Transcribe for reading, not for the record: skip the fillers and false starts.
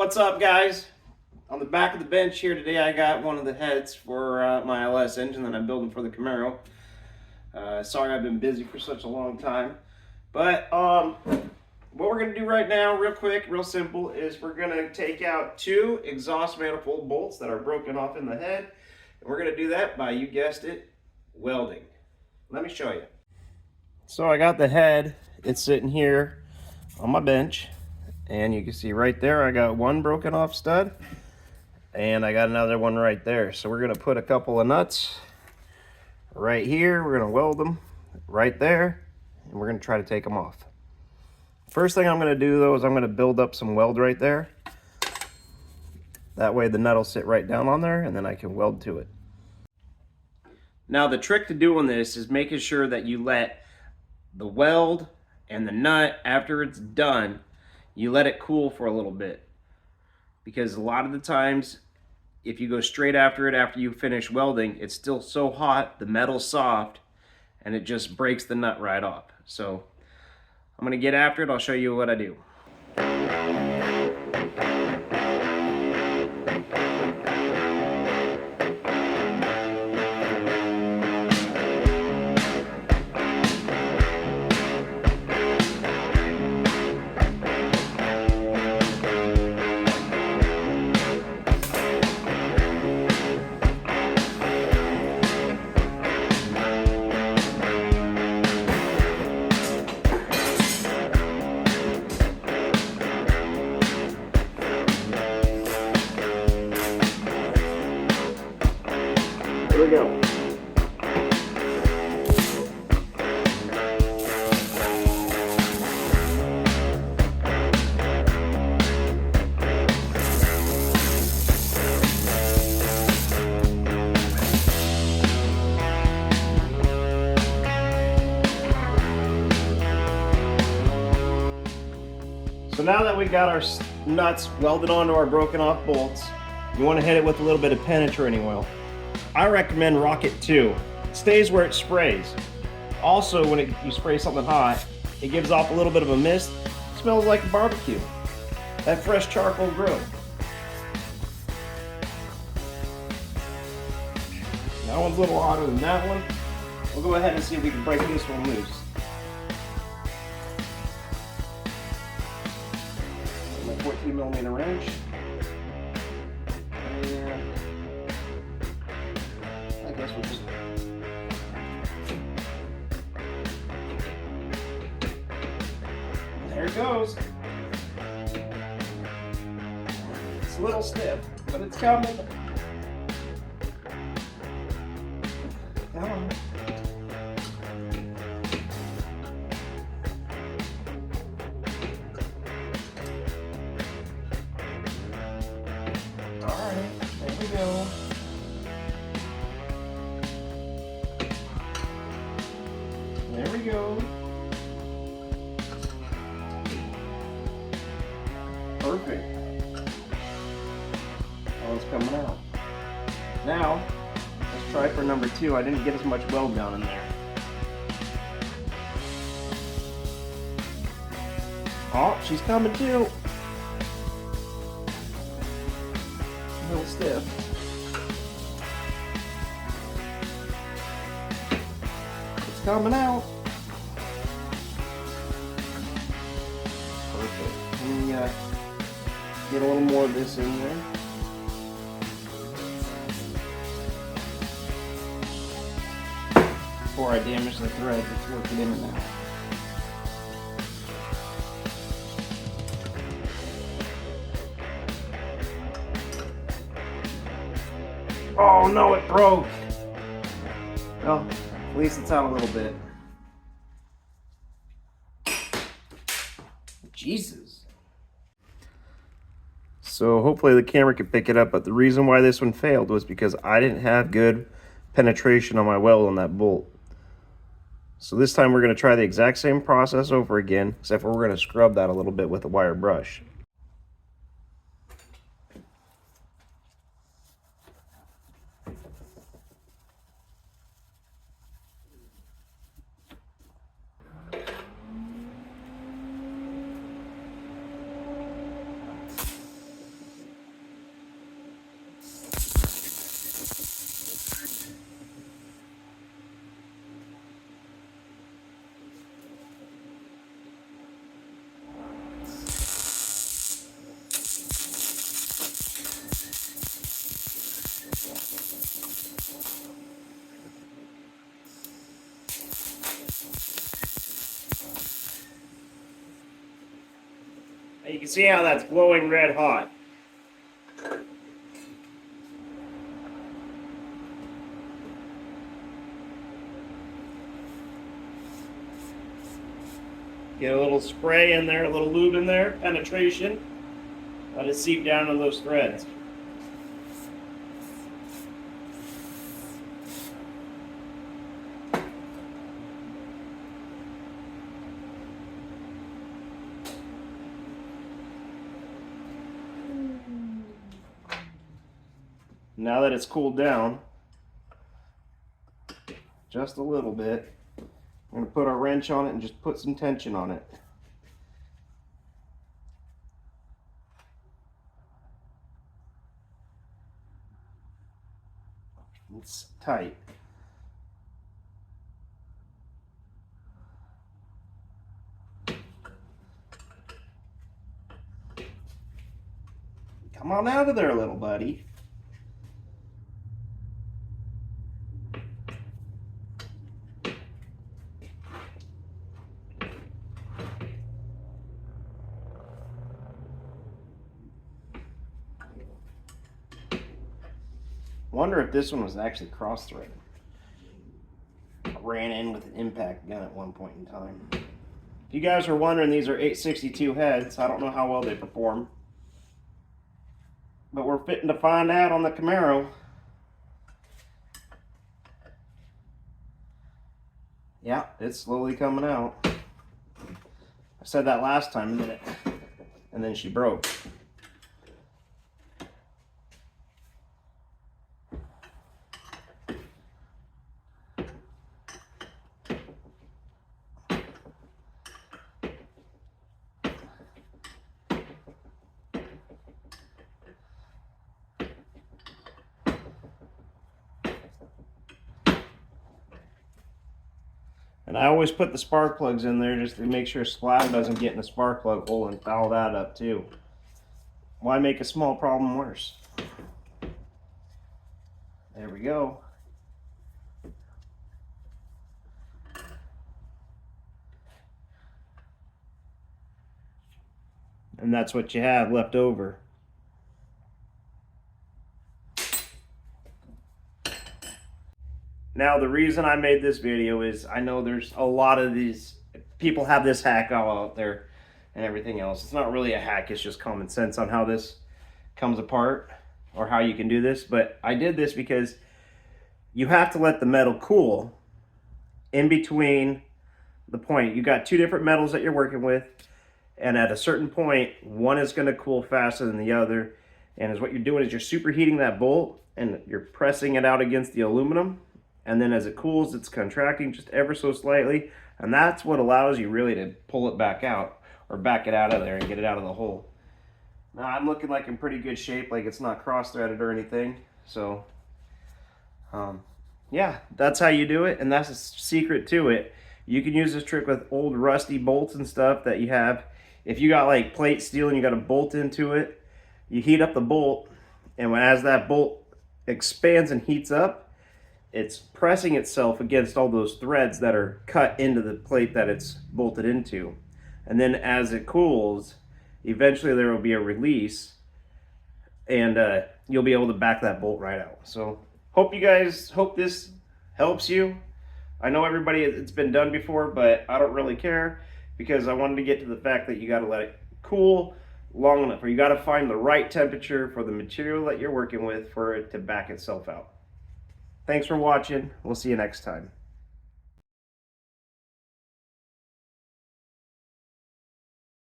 What's up, guys? On the back of the bench here today, I got one of the heads for my LS engine that I'm building for the Camaro. Sorry I've been busy for such a long time. But what we're going to do right now, real quick, real simple, is we're going to take out two exhaust manifold bolts that are broken off in the head. And we're going to do that by, you guessed it, welding. Let me show you. So I got the head. It's sitting here on my bench. And you can see right there, I got one broken off stud. And I got another one right there. So we're going to put a couple of nuts right here. We're going to weld them right there. And we're going to try to take them off. First thing I'm going to do, though, is I'm going to build up some weld right there. That way the nut will sit right down on there, and then I can weld to it. Now, the trick to doing this is making sure that you let the weld and the nut, after it's done, you let it cool for a little bit. Because a lot of the times, if you go straight after it after you finish welding, it's still so hot, the metal's soft, and it just breaks the nut right off. So I'm going to get after it. I'll show you what I do. Here we go. So now that we got our nuts welded onto our broken off bolts, you want to hit it with a little bit of penetrating oil. I recommend Rocket 2. It stays where it sprays. Also, when you spray something hot, it gives off a little bit of a mist. It smells like a barbecue. That fresh charcoal grill. That one's a little hotter than that one. We'll go ahead and see if we can break this one loose. My 14mm wrench. And I guess we'll just there it goes. It's a little stiff, but it's coming. Come on. Alright, there we go. There we go. Perfect. Oh, it's coming out. Now, let's try for number 2. I didn't get as much weld down in there. Oh, she's coming too. A little stiff. It's coming out. Perfect. Let me get a little more of this in there. Before I damage the threads, let's work it in and out. Oh no, it broke! Well, at least it's out a little bit. Jesus. So hopefully the camera can pick it up, but the reason why this one failed was because I didn't have good penetration on my weld on that bolt. So this time we're going to try the exact same process over again, except for we're going to scrub that a little bit with a wire brush. You can see how that's glowing red hot. Get a little spray in there, a little lube in there, penetration. Let it seep down to those threads. Now that it's cooled down, just a little bit, I'm going to put our wrench on it and just put some tension on it. It's tight. Come on out of there, little buddy. Wonder if this one was actually cross-threaded. I ran in with an impact gun at one point in time. If you guys are wondering, these are 862 heads. I don't know how well they perform, but we're fitting to find out on the Camaro. Yeah, it's slowly coming out. I said that last time, didn't it? And then she broke. And I always put the spark plugs in there just to make sure slab doesn't get in the spark plug hole and foul that up too. Why make a small problem worse? There we go. And that's what you have left over. Now, the reason I made this video is I know there's a lot of these people have this hack all out there and everything else. It's not really a hack, it's just common sense on how this comes apart or how you can do this. But I did this because you have to let the metal cool in between the point. You got two different metals that you're working with, and at a certain point, one is going to cool faster than the other. And what you're doing is you're superheating that bolt and you're pressing it out against the aluminum. And then as it cools, it's contracting just ever so slightly. And that's what allows you really to pull it back out or back it out of there and get it out of the hole. Now I'm looking like in pretty good shape, like it's not cross-threaded or anything. So, yeah, that's how you do it. And that's a secret to it. You can use this trick with old rusty bolts and stuff that you have. If you got like plate steel and you got a bolt into it, you heat up the bolt. And as that bolt expands and heats up, it's pressing itself against all those threads that are cut into the plate that it's bolted into. And then as it cools, eventually there will be a release and you'll be able to back that bolt right out. So hope this helps you. I know everybody, it's been done before, but I don't really care because I wanted to get to the fact that you got to let it cool long enough, or you got to find the right temperature for the material that you're working with for it to back itself out. Thanks for watching. We'll see you next time.